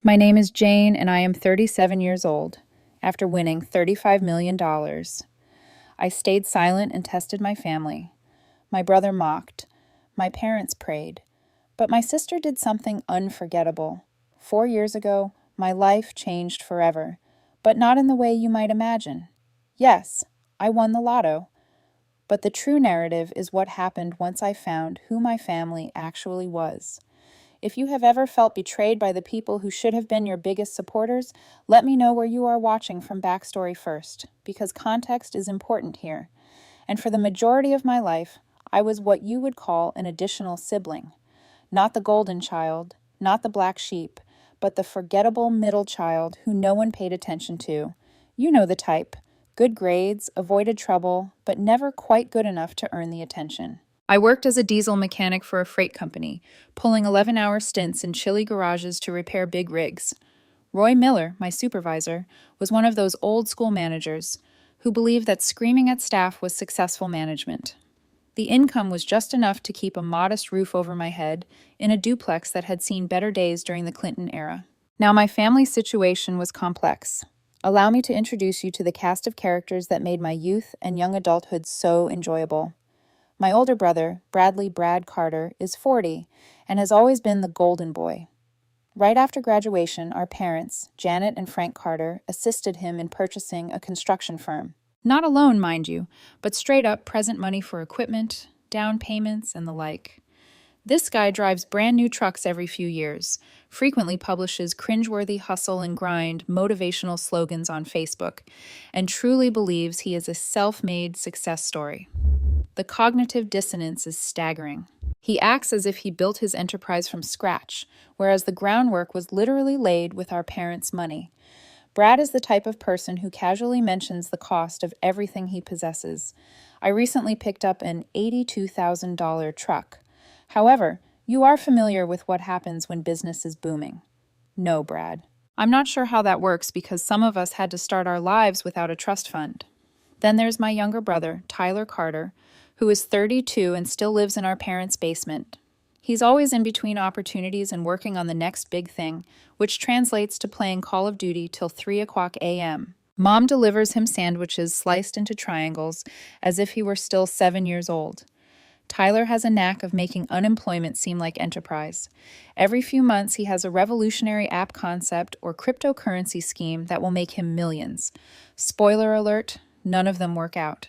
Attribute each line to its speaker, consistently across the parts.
Speaker 1: My name is Jane, and I am 37 years old. After winning $35 million, I stayed silent and tested my family. My brother mocked. My parents prayed. But my sister did something unforgettable. 4 years ago, my life changed forever, but not in the way you might imagine. Yes, I won the lotto. But the true narrative is what happened once I found who my family actually was. If you have ever felt betrayed by the people who should have been your biggest supporters, let me know where you are watching from Backstory first, because context is important here. And for the majority of my life, I was what you would call an additional sibling. Not the golden child, not the black sheep, but the forgettable middle child who no one paid attention to. You know the type. Good grades, avoided trouble, but never quite good enough to earn the attention. I worked as a diesel mechanic for a freight company, pulling 11-hour stints in chilly garages to repair big rigs. Roy Miller, my supervisor, was one of those old-school managers who believed that screaming at staff was successful management. The income was just enough to keep a modest roof over my head in a duplex that had seen better days during the Clinton era. Now, my family's situation was complex. Allow me to introduce you to the cast of characters that made my youth and young adulthood so enjoyable. My older brother, Bradley Brad Carter, is 40 and has always been the golden boy. Right after graduation, our parents, Janet and Frank Carter, assisted him in purchasing a construction firm. Not a loan, mind you, but straight up present money for equipment, down payments, and the like. This guy drives brand new trucks every few years, frequently publishes cringeworthy hustle and grind motivational slogans on Facebook, and truly believes he is a self-made success story. The cognitive dissonance is staggering. He acts as if he built his enterprise from scratch, whereas the groundwork was literally laid with our parents' money. Brad is the type of person who casually mentions the cost of everything he possesses. I recently picked up an $82,000 truck. However, you are familiar with what happens when business is booming. No, Brad. I'm not sure how that works because some of us had to start our lives without a trust fund. Then there's my younger brother, Tyler Carter, who is 32 and still lives in our parents' basement. He's always in between opportunities and working on the next big thing, which translates to playing Call of Duty till 3 o'clock a.m. Mom delivers him sandwiches sliced into triangles as if he were still 7 years old. Tyler has a knack of making unemployment seem like enterprise. Every few months, he has a revolutionary app concept or cryptocurrency scheme that will make him millions. Spoiler alert, none of them work out.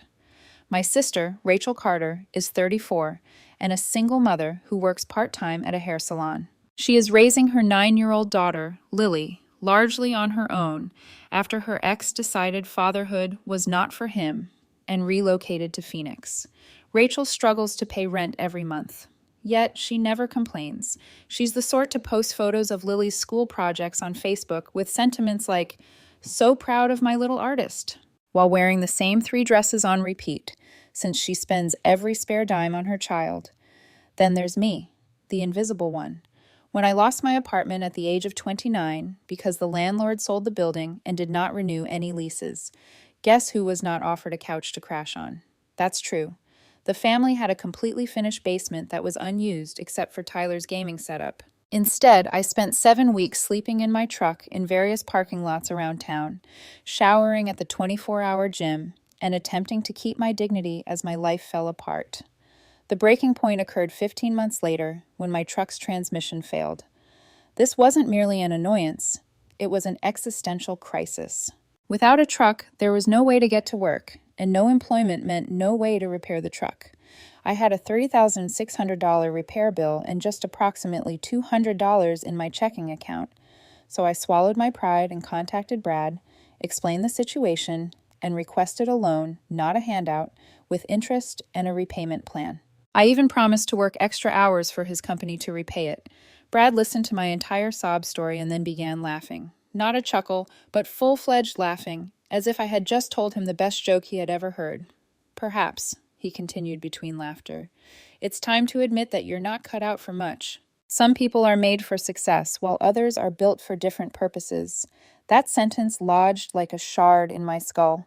Speaker 1: My sister, Rachel Carter, is 34 and a single mother who works part-time at a hair salon. She is raising her 9-year-old daughter, Lily, largely on her own after her ex decided fatherhood was not for him and relocated to Phoenix. Rachel struggles to pay rent every month. Yet, she never complains. She's the sort to post photos of Lily's school projects on Facebook with sentiments like, "So proud of my little artist," while wearing the same 3 dresses on repeat, since she spends every spare dime on her child. Then there's me, the invisible one. When I lost my apartment at the age of 29 because the landlord sold the building and did not renew any leases, guess who was not offered a couch to crash on? That's true. The family had a completely finished basement that was unused except for Tyler's gaming setup. Instead, I spent 7 weeks sleeping in my truck in various parking lots around town, showering at the 24-hour gym, and attempting to keep my dignity as my life fell apart. The breaking point occurred 15 months later when my truck's transmission failed. This wasn't merely an annoyance, it was an existential crisis. Without a truck, there was no way to get to work, and no employment meant no way to repair the truck. I had a $30,600 repair bill and just approximately $200 in my checking account, so I swallowed my pride and contacted Brad, explained the situation, and requested a loan, not a handout, with interest and a repayment plan. I even promised to work extra hours for his company to repay it. Brad listened to my entire sob story and then began laughing. Not a chuckle, but full-fledged laughing, as if I had just told him the best joke he had ever heard. "Perhaps," he continued between laughter, "it's time to admit that you're not cut out for much. Some people are made for success, while others are built for different purposes." That sentence lodged like a shard in my skull.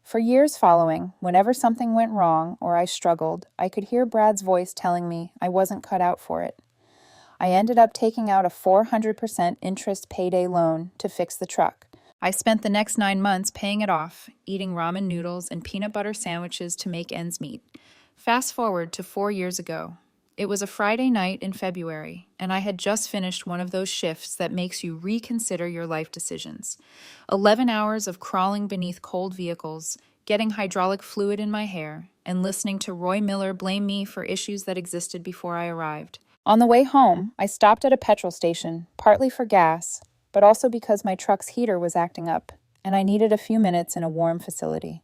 Speaker 1: For years following, whenever something went wrong or I struggled, I could hear Brad's voice telling me I wasn't cut out for it. I ended up taking out a 400% interest payday loan to fix the truck. I spent the next 9 months paying it off, eating ramen noodles and peanut butter sandwiches to make ends meet. Fast forward to 4 years ago. It was a Friday night in February, and I had just finished one of those shifts that makes you reconsider your life decisions. 11 hours of crawling beneath cold vehicles, getting hydraulic fluid in my hair, and listening to Roy Miller blame me for issues that existed before I arrived. On the way home, I stopped at a petrol station, partly for gas, but also because my truck's heater was acting up, and I needed a few minutes in a warm facility.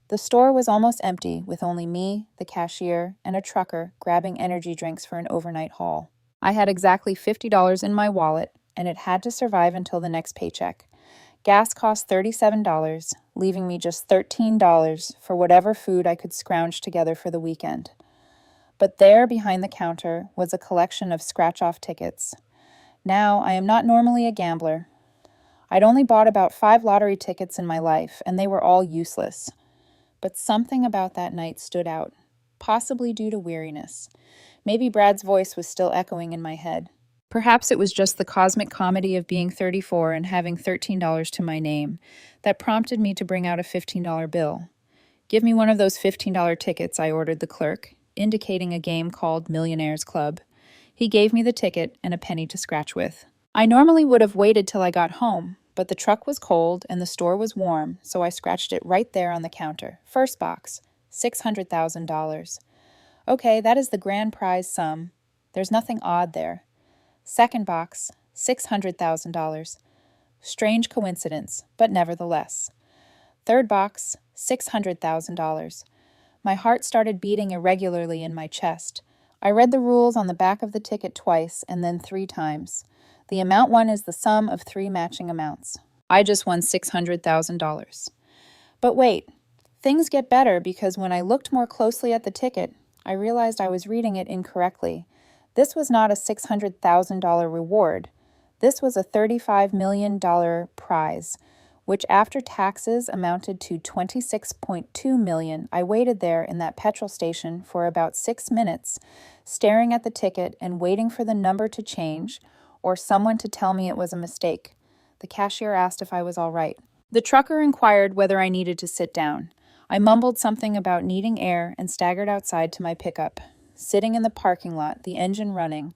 Speaker 1: The store was almost empty, with only me, the cashier, and a trucker grabbing energy drinks for an overnight haul. I had exactly $50 in my wallet, and it had to survive until the next paycheck. Gas cost $37, leaving me just $13 for whatever food I could scrounge together for the weekend. But there, behind the counter, was a collection of scratch-off tickets. Now, I am not normally a gambler. I'd only bought about 5 lottery tickets in my life, and they were all useless. But something about that night stood out, possibly due to weariness. Maybe Brad's voice was still echoing in my head. Perhaps it was just the cosmic comedy of being 34 and having $13 to my name that prompted me to bring out a $15 bill. "Give me one of those $15 tickets," I ordered the clerk, indicating a game called Millionaire's Club. He gave me the ticket and a penny to scratch with. I normally would have waited till I got home, but the truck was cold and the store was warm, so I scratched it right there on the counter. First box, $600,000. Okay, that is the grand prize sum. There's nothing odd there. Second box, $600,000. Strange coincidence, but nevertheless. Third box, $600,000. My heart started beating irregularly in my chest. I read the rules on the back of the ticket twice and then 3 times. The amount won is the sum of 3 matching amounts. I just won $600,000. But wait, things get better because when I looked more closely at the ticket, I realized I was reading it incorrectly. This was not a $600,000 reward. This was a $35 million prize, which after taxes amounted to $26.2 million. I waited there in that petrol station for about 6 minutes, staring at the ticket and waiting for the number to change or someone to tell me it was a mistake. The cashier asked if I was all right. The trucker inquired whether I needed to sit down. I mumbled something about needing air and staggered outside to my pickup. Sitting in the parking lot, the engine running,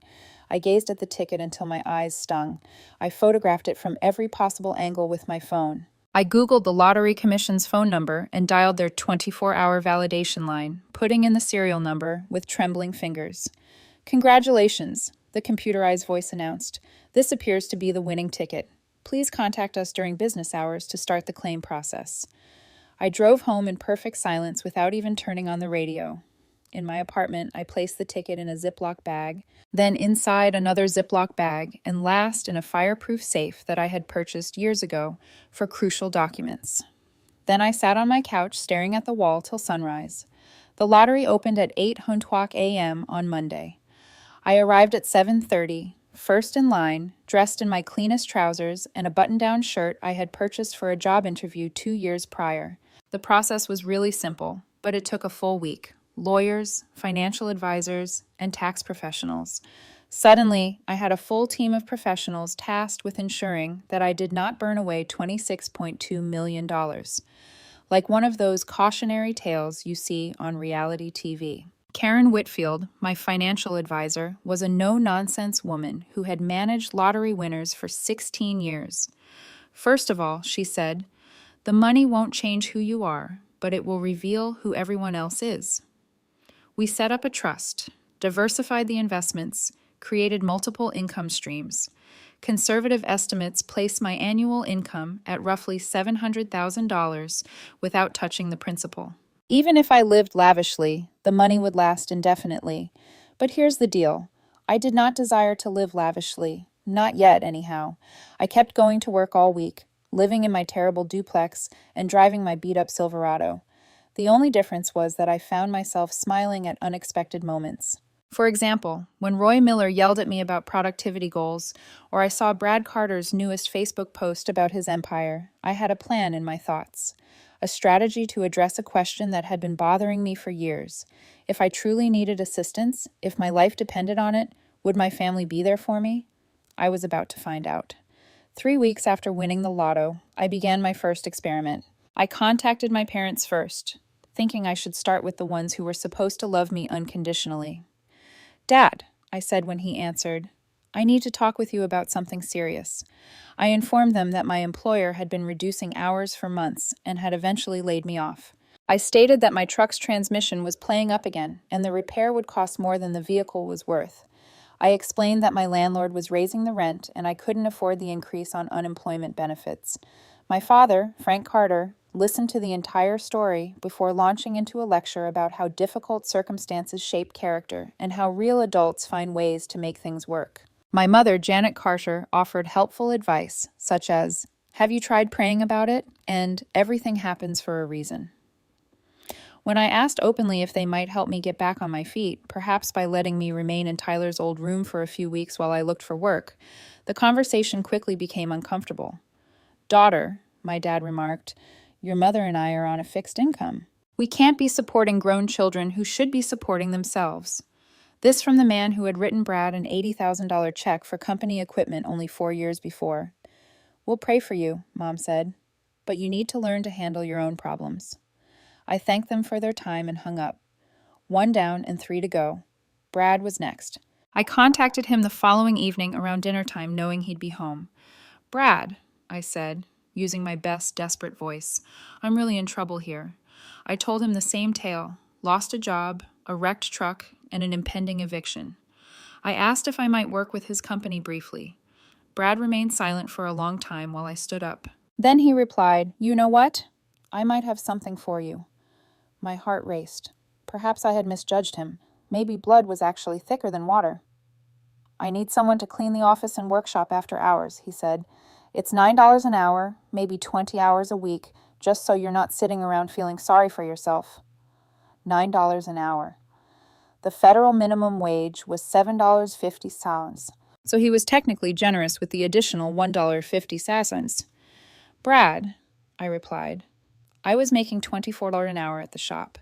Speaker 1: I gazed at the ticket until my eyes stung. I photographed it from every possible angle with my phone. I Googled the Lottery Commission's phone number and dialed their 24-hour validation line, putting in the serial number with trembling fingers. "Congratulations," the computerized voice announced. "This appears to be the winning ticket. Please contact us during business hours to start the claim process." I drove home in perfect silence without even turning on the radio. In my apartment, I placed the ticket in a Ziploc bag, then inside another Ziploc bag, and last in a fireproof safe that I had purchased years ago for crucial documents. Then I sat on my couch staring at the wall till sunrise. The lottery opened at 8:00 a.m. on Monday. I arrived at 7:30, first in line, dressed in my cleanest trousers and a button-down shirt I had purchased for a job interview 2 years prior. The process was really simple, but it took a full week. Lawyers, financial advisors, and tax professionals. Suddenly, I had a full team of professionals tasked with ensuring that I did not burn away $26.2 million, like one of those cautionary tales you see on reality TV. Karen Whitfield, my financial advisor, was a no-nonsense woman who had managed lottery winners for 16 years. First of all, she said, "The money won't change who you are, but it will reveal who everyone else is." We set up a trust, diversified the investments, created multiple income streams. Conservative estimates place my annual income at roughly $700,000 without touching the principal. Even if I lived lavishly, the money would last indefinitely. But here's the deal. I did not desire to live lavishly. Not yet, anyhow. I kept going to work all week, living in my terrible duplex and driving my beat-up Silverado. The only difference was that I found myself smiling at unexpected moments. For example, when Roy Miller yelled at me about productivity goals, or I saw Brad Carter's newest Facebook post about his empire, I had a plan in my thoughts. A strategy to address a question that had been bothering me for years. If I truly needed assistance, if my life depended on it, Would my family be there for me? I was about to find out. 3 weeks after winning the lotto, I began my first experiment. I contacted my parents first, thinking I should start with the ones who were supposed to love me unconditionally. "Dad," I said when he answered, "I need to talk with you about something serious." I informed them that my employer had been reducing hours for months and had eventually laid me off. I stated that my truck's transmission was playing up again, and the repair would cost more than the vehicle was worth. I explained that my landlord was raising the rent and I couldn't afford the increase on unemployment benefits. My father, Frank Carter, listened to the entire story before launching into a lecture about how difficult circumstances shape character and how real adults find ways to make things work. My mother, Janet Carter, offered helpful advice, such as, "Have you tried praying about it?" and "Everything happens for a reason." When I asked openly if they might help me get back on my feet, perhaps by letting me remain in Tyler's old room for a few weeks while I looked for work, the conversation quickly became uncomfortable. "Daughter," my dad remarked, "your mother and I are on a fixed income. We can't be supporting grown children who should be supporting themselves." This from the man who had written Brad an $80,000 check for company equipment only 4 years before. "We'll pray for you," Mom said, "but you need to learn to handle your own problems." I thanked them for their time and hung up. 1 down and 3 to go. Brad was next. I contacted him the following evening around dinner time, knowing he'd be home. "Brad," I said, using my best desperate voice, "I'm really in trouble here." I told him the same tale: lost a job, a wrecked truck, and an impending eviction. I asked if I might work with his company briefly. Brad remained silent for a long time while I stood up. Then he replied, "You know what? I might have something for you." My heart raced. Perhaps I had misjudged him. Maybe blood was actually thicker than water. "I need someone to clean the office and workshop after hours," he said. "It's $9 an hour, maybe 20 hours a week, just so you're not sitting around feeling sorry for yourself." $9 an hour. The federal minimum wage was $7.50. So he was technically generous with the additional $1.50. "Brad," I replied, "I was making $24 an hour at the shop.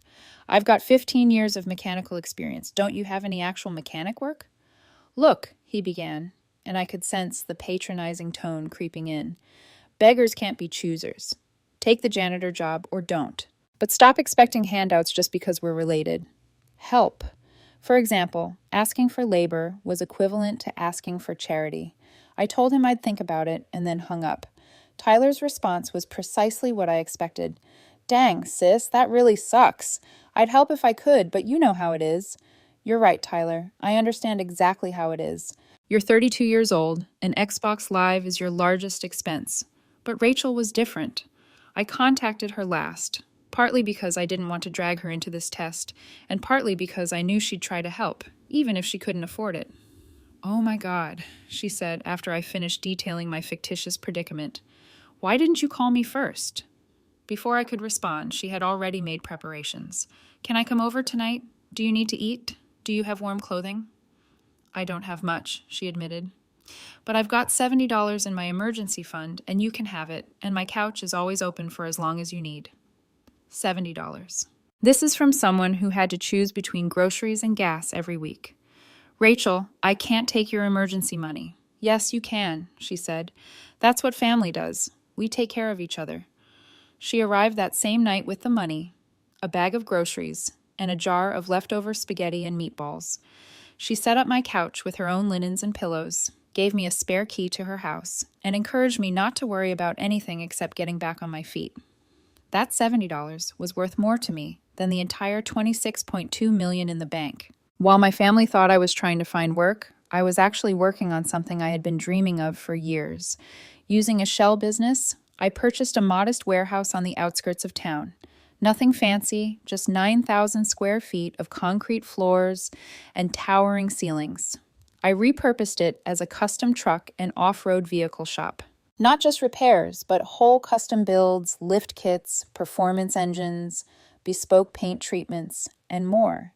Speaker 1: I've got 15 years of mechanical experience. Don't you have any actual mechanic work?" "Look," he began, and I could sense the patronizing tone creeping in. "Beggars can't be choosers. Take the janitor job or don't. But stop expecting handouts just because we're related. Help." For example, asking for labor was equivalent to asking for charity. I told him I'd think about it and then hung up. Tyler's response was precisely what I expected. "Dang, sis, that really sucks. I'd help if I could, but you know how it is." "You're right, Tyler. I understand exactly how it is. You're 32 years old, and Xbox Live is your largest expense." But Rachel was different. I contacted her last, partly because I didn't want to drag her into this test, and partly because I knew she'd try to help, even if she couldn't afford it. "Oh my God," she said after I finished detailing my fictitious predicament. "Why didn't you call me first?" Before I could respond, she had already made preparations. "Can I come over tonight? Do you need to eat? Do you have warm clothing?" "I don't have much," she admitted. "But I've got $70 in my emergency fund, and you can have it, and my couch is always open for as long as you need." $70. This is from someone who had to choose between groceries and gas every week. "Rachel, I can't take your emergency money." "Yes, you can," she said. "That's what family does. We take care of each other." She arrived that same night with the money, a bag of groceries, and a jar of leftover spaghetti and meatballs. She set up my couch with her own linens and pillows, gave me a spare key to her house, and encouraged me not to worry about anything except getting back on my feet. That $70 was worth more to me than the entire $26.2 million in the bank. While my family thought I was trying to find work, I was actually working on something I had been dreaming of for years. Using a shell business, I purchased a modest warehouse on the outskirts of town. Nothing fancy, just 9,000 square feet of concrete floors and towering ceilings. I repurposed it as a custom truck and off-road vehicle shop. Not just repairs, but whole custom builds, lift kits, performance engines, bespoke paint treatments, and more.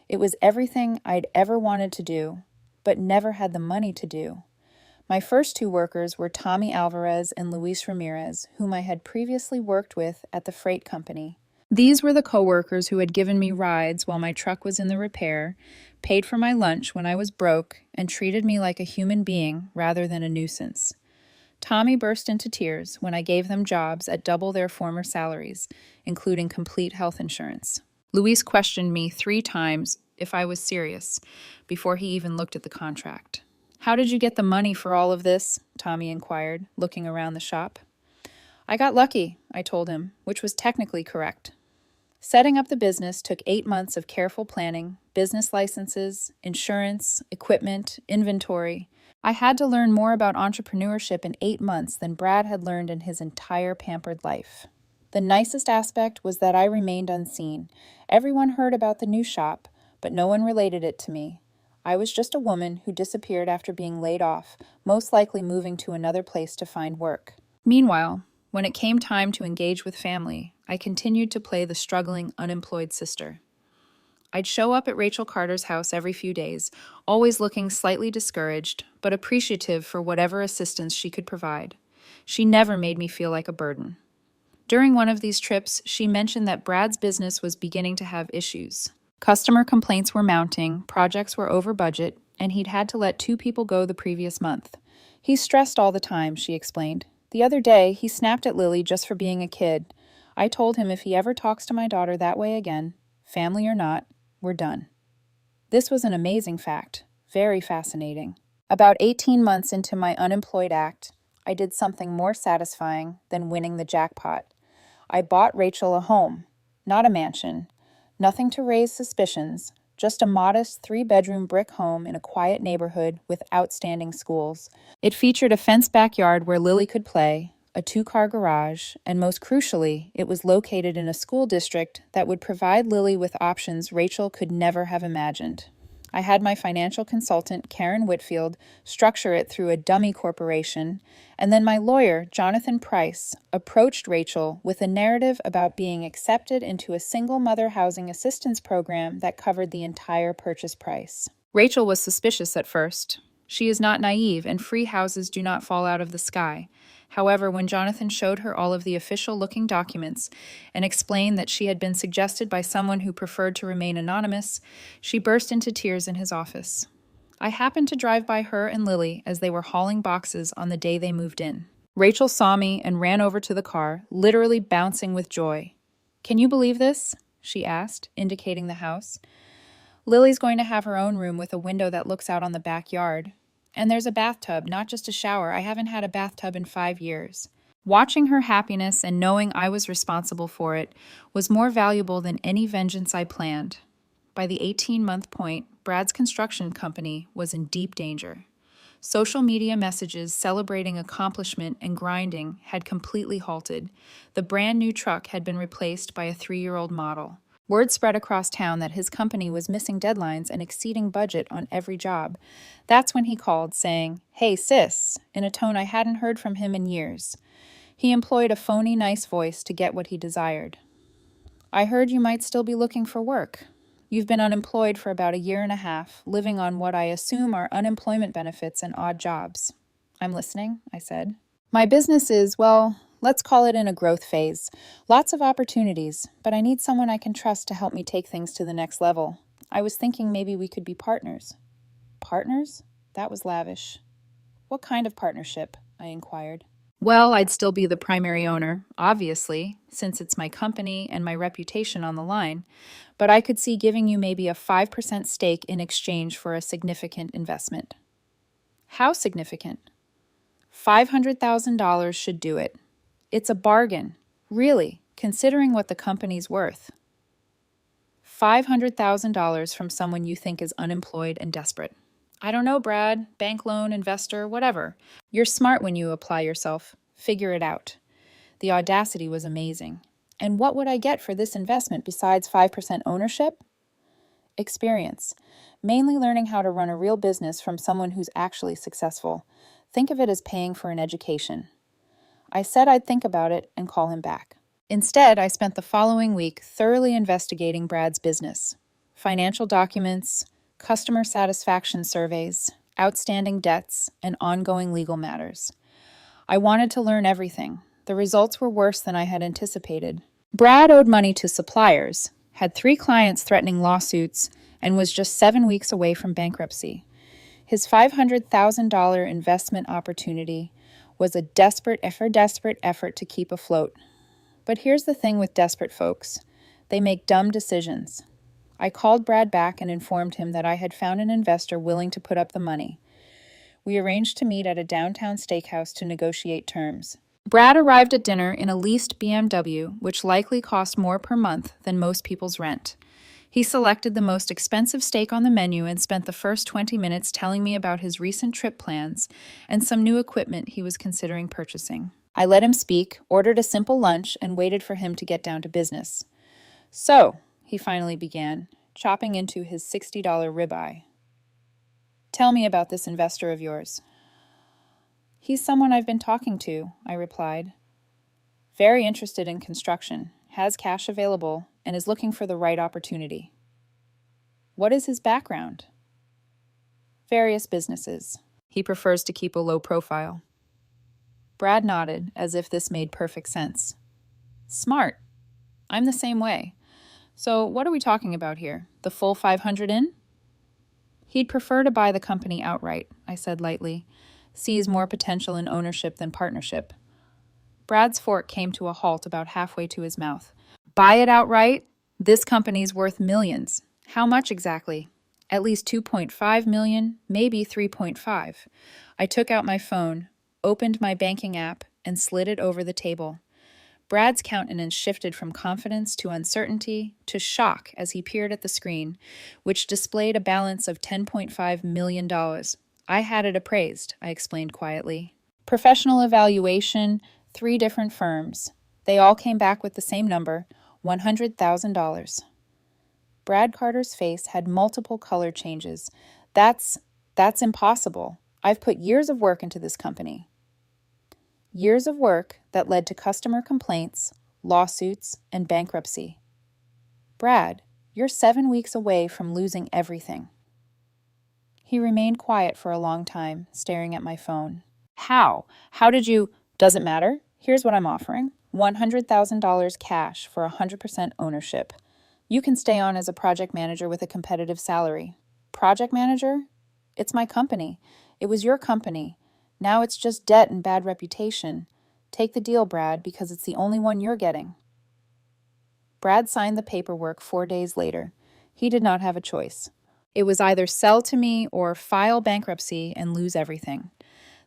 Speaker 1: It was everything I'd ever wanted to do, but never had the money to do. My first 2 workers were Tommy Alvarez and Luis Ramirez, whom I had previously worked with at the freight company. These were the coworkers who had given me rides while my truck was in the repair, paid for my lunch when I was broke, and treated me like a human being rather than a nuisance. Tommy burst into tears when I gave them jobs at double their former salaries, including complete health insurance. Luis questioned me 3 times if I was serious before he even looked at the contract. "How did you get the money for all of this?" Tommy inquired, looking around the shop. "I got lucky," I told him, which was technically correct. Setting up the business took 8 months of careful planning, business licenses, insurance, equipment, inventory. I had to learn more about entrepreneurship in 8 months than Brad had learned in his entire pampered life. The nicest aspect was that I remained unseen. Everyone heard about the new shop, but no one related it to me. I was just a woman who disappeared after being laid off, most likely moving to another place to find work. Meanwhile, when it came time to engage with family, I continued to play the struggling, unemployed sister. I'd show up at Rachel Carter's house every few days, always looking slightly discouraged, but appreciative for whatever assistance she could provide. She never made me feel like a burden. During one of these trips, she mentioned that Brad's business was beginning to have issues. Customer complaints were mounting, projects were over budget, and he'd had to let 2 people go the previous month. "He's stressed all the time," she explained. "The other day, he snapped at Lily just for being a kid. I told him if he ever talks to my daughter that way again, family or not, we're done." This was an amazing fact, very fascinating. About 18 months into my unemployed act, I did something more satisfying than winning the jackpot. I bought Rachel a home, not a mansion, nothing to raise suspicions, just a modest 3-bedroom brick home in a quiet neighborhood with outstanding schools. It featured a fenced backyard where Lily could play, a 2-car garage, and most crucially, it was located in a school district that would provide Lily with options Rachel could never have imagined. I had my financial consultant, Karen Whitfield, structure it through a dummy corporation, and then my lawyer, Jonathan Price, approached Rachel with a narrative about being accepted into a single mother housing assistance program that covered the entire purchase price. Rachel was suspicious at first. She is not naive, and free houses do not fall out of the sky. However, when Jonathan showed her all of the official-looking documents and explained that she had been suggested by someone who preferred to remain anonymous, she burst into tears in his office. I happened to drive by her and Lily as they were hauling boxes on the day they moved in. Rachel saw me and ran over to the car, literally bouncing with joy. "Can you believe this?" she asked, indicating the house. "Lily's going to have her own room with a window that looks out on the backyard. And there's a bathtub, not just a shower. I haven't had a bathtub in 5 years." Watching her happiness and knowing I was responsible for it was more valuable than any vengeance I planned. By the 18-month point, Brad's construction company was in deep danger. Social media messages celebrating accomplishment and grinding had completely halted. The brand new truck had been replaced by a 3-year-old model. Word spread across town that his company was missing deadlines and exceeding budget on every job. That's when he called, saying, "Hey, sis," in a tone I hadn't heard from him in years. He employed a phony, nice voice to get what he desired. "I heard you might still be looking for work. You've been unemployed for about a year and a half, living on what I assume are unemployment benefits and odd jobs." "I'm listening," I said. "My business is, well, let's call it in a growth phase. Lots of opportunities, but I need someone I can trust to help me take things to the next level. I was thinking maybe we could be partners." "Partners?" That was lavish. "What kind of partnership?" I inquired. "Well, I'd still be the primary owner, obviously, since it's my company and my reputation on the line, but I could see giving you maybe a 5% stake in exchange for a significant investment." "How significant?" $500,000 should do it. It's a bargain, really, considering what the company's worth. $500,000 from someone you think is unemployed and desperate. "I don't know, Brad. Bank loan, investor, whatever. You're smart when you apply yourself. Figure it out." The audacity was amazing. And what would I get for this investment besides 5% ownership? Experience. Mainly learning how to run a real business from someone who's actually successful. Think of it as paying for an education. I said I'd think about it and call him back. Instead, I spent the following week thoroughly investigating Brad's business. Financial documents, customer satisfaction surveys, outstanding debts, and ongoing legal matters. I wanted to learn everything. The results were worse than I had anticipated. Brad owed money to suppliers, had 3 clients threatening lawsuits, and was just 7 weeks away from bankruptcy. His $500,000 investment opportunity was a desperate effort to keep afloat. But here's the thing with desperate folks. They make dumb decisions. I called Brad back and informed him that I had found an investor willing to put up the money. We arranged to meet at a downtown steakhouse to negotiate terms. Brad arrived at dinner in a leased BMW, which likely cost more per month than most people's rent. He selected the most expensive steak on the menu and spent the first 20 minutes telling me about his recent trip plans and some new equipment he was considering purchasing. I let him speak, ordered a simple lunch, and waited for him to get down to business. "So," he finally began, chopping into his $60 ribeye. "Tell me about this investor of yours." "He's someone I've been talking to," I replied. "Very interested in construction, has cash available, and is looking for the right opportunity." "What is his background?" "Various businesses. He prefers to keep a low profile." Brad nodded, as if this made perfect sense. "Smart. I'm the same way. So what are we talking about here? The full 500 in?" "He'd prefer to buy the company outright," I said lightly. "Sees more potential in ownership than partnership." Brad's fork came to a halt about halfway to his mouth. "Buy it outright? This company's worth millions. How much exactly?" "At least 2.5 million, maybe 3.5. I took out my phone, opened my banking app, and slid it over the table. Brad's countenance shifted from confidence to uncertainty to shock as he peered at the screen, which displayed a balance of $10.5 million. "I had it appraised," I explained quietly. "Professional evaluation, 3 different firms. They all came back with the same number, $100,000. Brad Carter's face had multiple color changes. That's impossible. I've put years of work into this company." Years of work that led to customer complaints, lawsuits, and bankruptcy. "Brad, you're 7 weeks away from losing everything." He remained quiet for a long time, staring at my phone. "How? How did you—" "Doesn't matter. Here's what I'm offering. $100,000 cash for 100% ownership. You can stay on as a project manager with a competitive salary." "Project manager? It's my company. It was your company. Now it's just debt and bad reputation. Take the deal, Brad, because it's the only one you're getting." Brad signed the paperwork 4 days later. He did not have a choice. It was either sell to me or file bankruptcy and lose everything.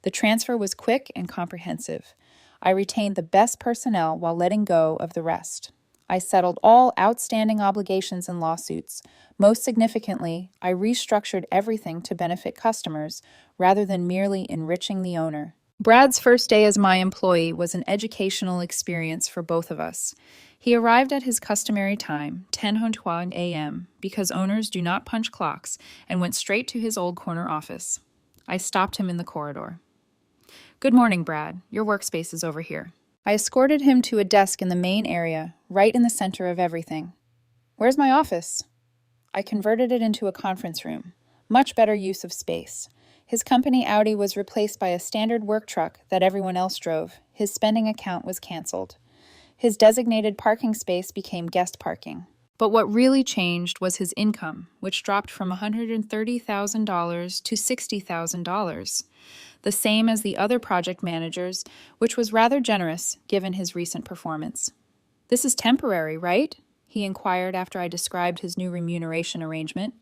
Speaker 1: The transfer was quick and comprehensive. I retained the best personnel while letting go of the rest. I settled all outstanding obligations and lawsuits. Most significantly, I restructured everything to benefit customers rather than merely enriching the owner. Brad's first day as my employee was an educational experience for both of us. He arrived at his customary time, 10:01 a.m., because owners do not punch clocks, and went straight to his old corner office. I stopped him in the corridor. "Good morning, Brad. Your workspace is over here." I escorted him to a desk in the main area, right in the center of everything. "Where's my office?" I converted it into a conference room. Much better use of space. His company Audi was replaced by a standard work truck that everyone else drove. His spending account was canceled. His designated parking space became guest parking. But what really changed was his income, which dropped from $130,000 to $60,000. The same as the other project managers, which was rather generous given his recent performance. "This is temporary, right?" he inquired after I described his new remuneration arrangement.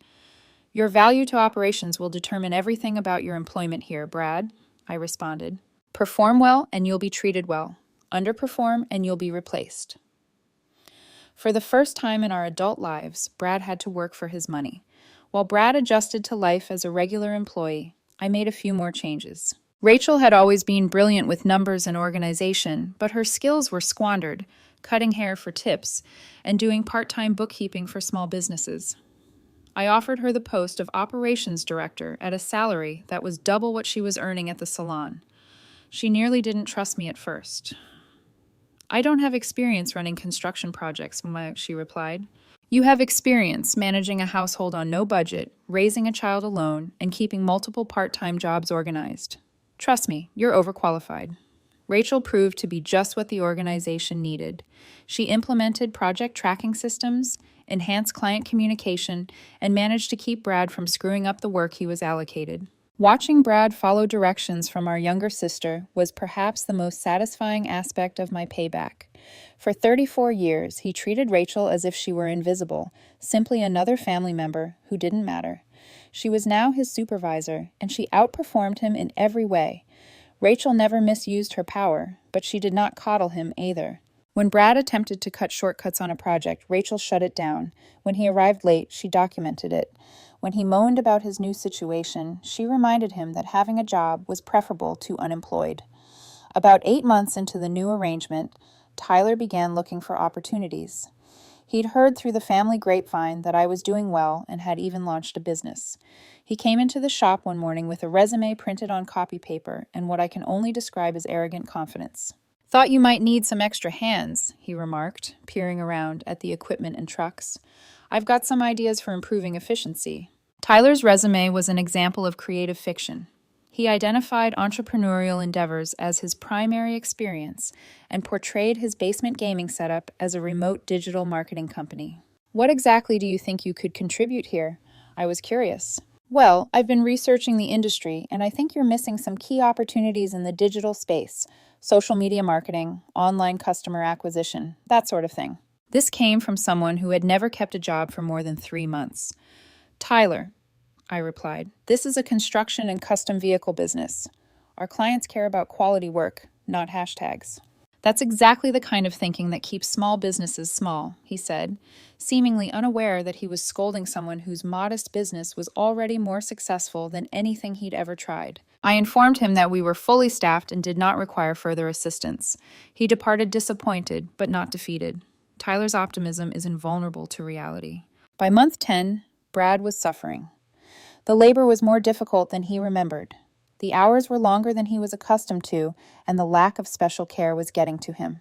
Speaker 1: "Your value to operations will determine everything about your employment here, Brad," I responded. "Perform well and you'll be treated well. Underperform and you'll be replaced." For the first time in our adult lives, Brad had to work for his money. While Brad adjusted to life as a regular employee, I made a few more changes. Rachel had always been brilliant with numbers and organization, but her skills were squandered, cutting hair for tips, and doing part-time bookkeeping for small businesses. I offered her the post of operations director at a salary that was double what she was earning at the salon. She nearly didn't trust me at first. "I don't have experience running construction projects," she replied. "You have experience managing a household on no budget, raising a child alone, and keeping multiple part-time jobs organized. Trust me, you're overqualified." Rachel proved to be just what the organization needed. She implemented project tracking systems, enhanced client communication, and managed to keep Brad from screwing up the work he was allocated. Watching Brad follow directions from our younger sister was perhaps the most satisfying aspect of my payback. For 34 years, he treated Rachel as if she were invisible, simply another family member who didn't matter. She was now his supervisor, and she outperformed him in every way. Rachel never misused her power, but she did not coddle him either. When Brad attempted to cut shortcuts on a project, Rachel shut it down. When he arrived late, she documented it. When he moaned about his new situation, she reminded him that having a job was preferable to unemployed. About 8 months into the new arrangement, Tyler began looking for opportunities. He'd heard through the family grapevine that I was doing well and had even launched a business. He came into the shop one morning with a resume printed on copy paper and what I can only describe as arrogant confidence. "Thought you might need some extra hands," he remarked, peering around at the equipment and trucks. "I've got some ideas for improving efficiency." Tyler's resume was an example of creative fiction. He identified entrepreneurial endeavors as his primary experience and portrayed his basement gaming setup as a remote digital marketing company. "What exactly do you think you could contribute here?" I was curious. "Well, I've been researching the industry, and I think you're missing some key opportunities in the digital space: social media marketing, online customer acquisition, that sort of thing." This came from someone who had never kept a job for more than 3 months. "Tyler," I replied, "this is a construction and custom vehicle business. Our clients care about quality work, not hashtags." "That's exactly the kind of thinking that keeps small businesses small," he said, seemingly unaware that he was scolding someone whose modest business was already more successful than anything he'd ever tried. I informed him that we were fully staffed and did not require further assistance. He departed disappointed, but not defeated. Tyler's optimism is invulnerable to reality. By month 10, Brad was suffering. The labor was more difficult than he remembered. The hours were longer than he was accustomed to, and the lack of special care was getting to him.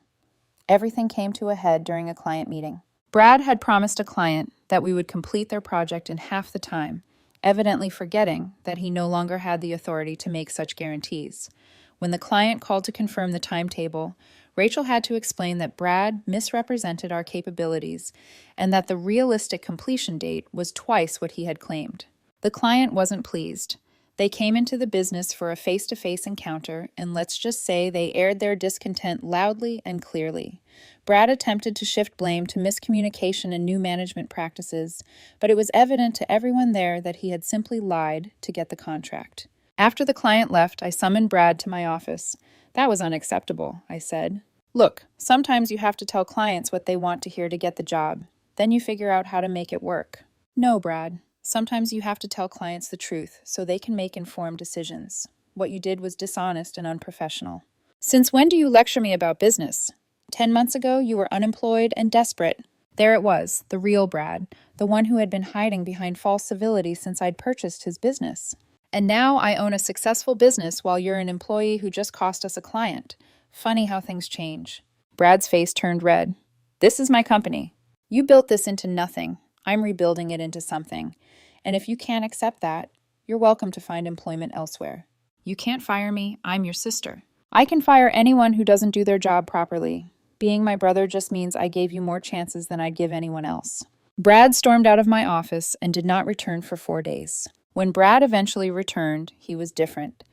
Speaker 1: Everything came to a head during a client meeting. Brad had promised a client that we would complete their project in half the time, evidently forgetting that he no longer had the authority to make such guarantees. When the client called to confirm the timetable, Rachel had to explain that Brad misrepresented our capabilities and that the realistic completion date was twice what he had claimed. The client wasn't pleased. They came into the business for a face-to-face encounter, and let's just say they aired their discontent loudly and clearly. Brad attempted to shift blame to miscommunication and new management practices, but it was evident to everyone there that he had simply lied to get the contract. After the client left, I summoned Brad to my office. "That was unacceptable," I said. "Look, sometimes you have to tell clients what they want to hear to get the job. Then you figure out how to make it work." "No, Brad. Sometimes you have to tell clients the truth so they can make informed decisions. What you did was dishonest and unprofessional." "Since when do you lecture me about business? 10 months ago, you were unemployed and desperate." There it was, the real Brad, the one who had been hiding behind false civility since I'd purchased his business. "And now I own a successful business while you're an employee who just cost us a client. Funny how things change." Brad's face turned red. "This is my company. You built this into nothing. I'm rebuilding it into something. And if you can't accept that, you're welcome to find employment elsewhere." "You can't fire me. I'm your sister." "I can fire anyone who doesn't do their job properly. Being my brother just means I gave you more chances than I'd give anyone else." Brad stormed out of my office and did not return for 4 days. When Brad eventually returned, he was different.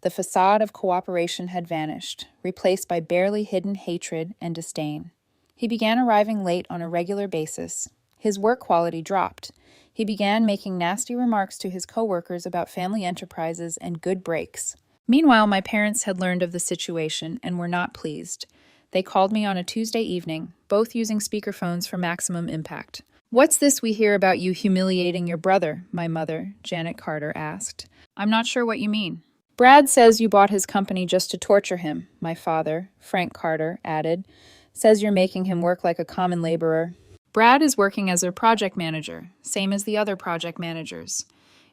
Speaker 1: The facade of cooperation had vanished, replaced by barely hidden hatred and disdain. He began arriving late on a regular basis. His work quality dropped. He began making nasty remarks to his coworkers about family enterprises and good breaks. Meanwhile, my parents had learned of the situation and were not pleased. They called me on a Tuesday evening, both using speakerphones for maximum impact. "What's this we hear about you humiliating your brother?" my mother, Janet Carter, asked. "I'm not sure what you mean." "Brad says you bought his company just to torture him," my father, Frank Carter, added. "Says you're making him work like a common laborer." "Brad is working as a project manager, same as the other project managers.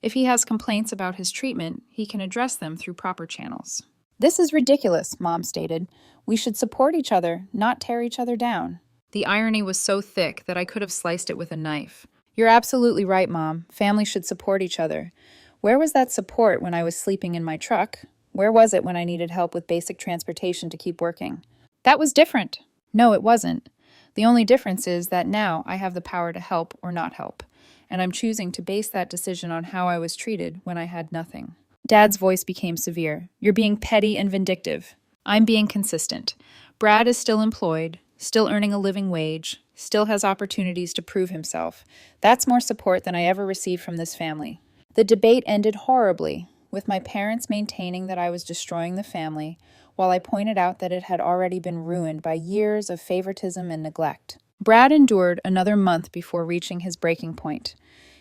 Speaker 1: If he has complaints about his treatment, he can address them through proper channels." "This is ridiculous," Mom stated. "We should support each other, not tear each other down." The irony was so thick that I could have sliced it with a knife. "You're absolutely right, Mom. Families should support each other. Where was that support when I was sleeping in my truck? Where was it when I needed help with basic transportation to keep working? That was different. No, it wasn't. The only difference is that now I have the power to help or not help, and I'm choosing to base that decision on how I was treated when I had nothing. Dad's voice became severe. You're being petty and vindictive. I'm being consistent. Brad is still employed, still earning a living wage, still has opportunities to prove himself. That's more support than I ever received from this family. The debate ended horribly, with my parents maintaining that I was destroying the family, while I pointed out that it had already been ruined by years of favoritism and neglect. Brad endured another month before reaching his breaking point.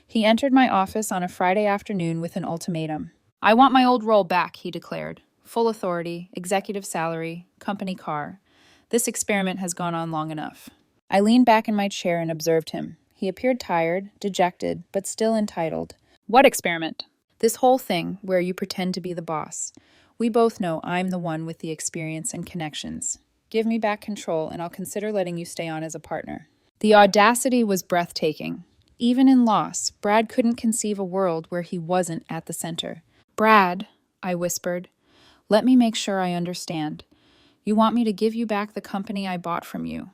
Speaker 1: He entered my office on a Friday afternoon with an ultimatum. I want my old role back, he declared. Full authority, executive salary, company car. This experiment has gone on long enough. I leaned back in my chair and observed him. He appeared tired, dejected, but still entitled. What experiment? This whole thing where you pretend to be the boss. We both know I'm the one with the experience and connections. Give me back control and I'll consider letting you stay on as a partner. The audacity was breathtaking. Even in loss, Brad couldn't conceive a world where he wasn't at the center. Brad, I whispered, let me make sure I understand. You want me to give you back the company I bought from you,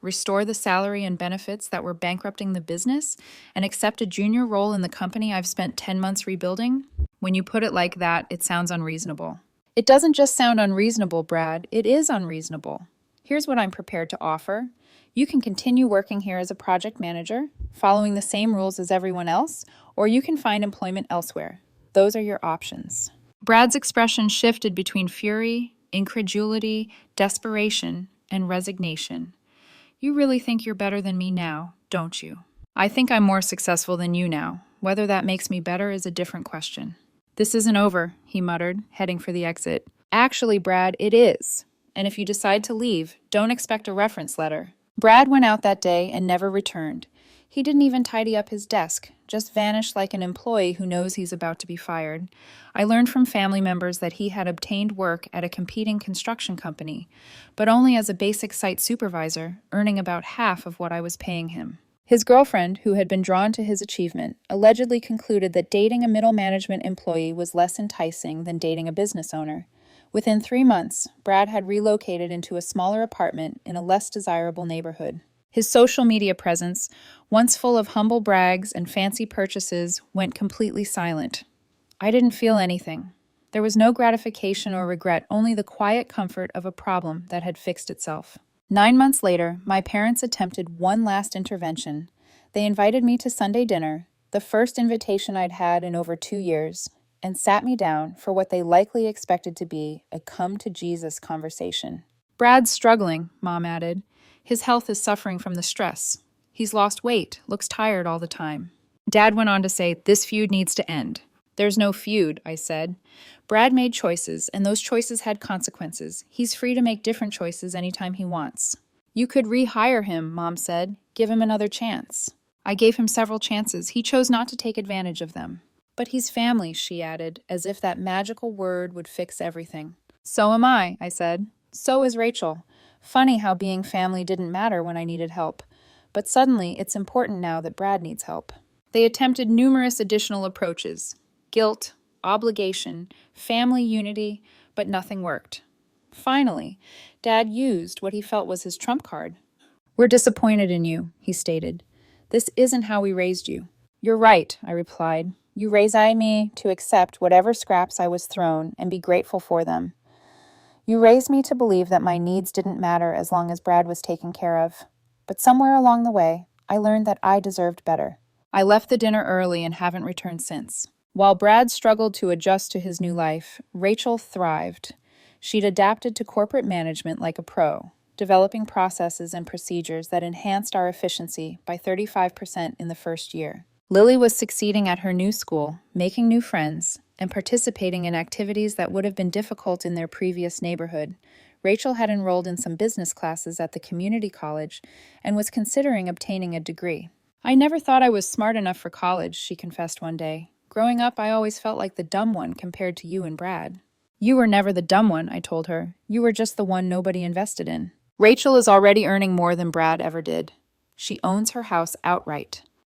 Speaker 1: restore the salary and benefits that were bankrupting the business, and accept a junior role in the company I've spent 10 months rebuilding? When you put it like that, it sounds unreasonable. It doesn't just sound unreasonable, Brad. It is unreasonable. Here's what I'm prepared to offer. You can continue working here as a project manager, following the same rules as everyone else, or you can find employment elsewhere. Those are your options. Brad's expression shifted between fury, incredulity, desperation, and resignation. You really think you're better than me now, don't you? I think I'm more successful than you now. Whether that makes me better is a different question. This isn't over, he muttered, heading for the exit. Actually, Brad, it is. And if you decide to leave, don't expect a reference letter. Brad went out that day and never returned. He didn't even tidy up his desk, just vanished like an employee who knows he's about to be fired. I learned from family members that he had obtained work at a competing construction company, but only as a basic site supervisor, earning about half of what I was paying him. His girlfriend, who had been drawn to his achievement, allegedly concluded that dating a middle management employee was less enticing than dating a business owner. Within 3 months, Brad had relocated into a smaller apartment in a less desirable neighborhood. His social media presence, once full of humble brags and fancy purchases, went completely silent. I didn't feel anything. There was no gratification or regret, only the quiet comfort of a problem that had fixed itself. 9 months later, my parents attempted one last intervention. They invited me to Sunday dinner, the first invitation I'd had in over 2 years, and sat me down for what they likely expected to be a come-to-Jesus conversation. Brad's struggling, Mom added. His health is suffering from the stress. He's lost weight, looks tired all the time. Dad went on to say, this feud needs to end. There's no feud, I said. Brad made choices, and those choices had consequences. He's free to make different choices anytime he wants. You could rehire him, Mom said. Give him another chance. I gave him several chances. He chose not to take advantage of them. But he's family, she added, as if that magical word would fix everything. So am I said. So is Rachel. Funny how being family didn't matter when I needed help. But suddenly, it's important now that Brad needs help. They attempted numerous additional approaches. Guilt, obligation, family unity, but nothing worked. Finally, Dad used what he felt was his trump card. We're disappointed in you, he stated. This isn't how we raised you. You're right, I replied. You raised me to accept whatever scraps I was thrown and be grateful for them. You raised me to believe that my needs didn't matter as long as Brad was taken care of. But somewhere along the way, I learned that I deserved better. I left the dinner early and haven't returned since. While Brad struggled to adjust to his new life, Rachel thrived. She'd adapted to corporate management like a pro, developing processes and procedures that enhanced our efficiency by 35% in the first year. Lily was succeeding at her new school, making new friends, and participating in activities that would have been difficult in their previous neighborhood. Rachel had enrolled in some business classes at the community college and was considering obtaining a degree. I never thought I was smart enough for college, she confessed one day. Growing up, I always felt like the dumb one compared to you and Brad. You were never the dumb one, I told her. You were just the one nobody invested in. Rachel is already earning more than Brad ever did. She owns her house outright.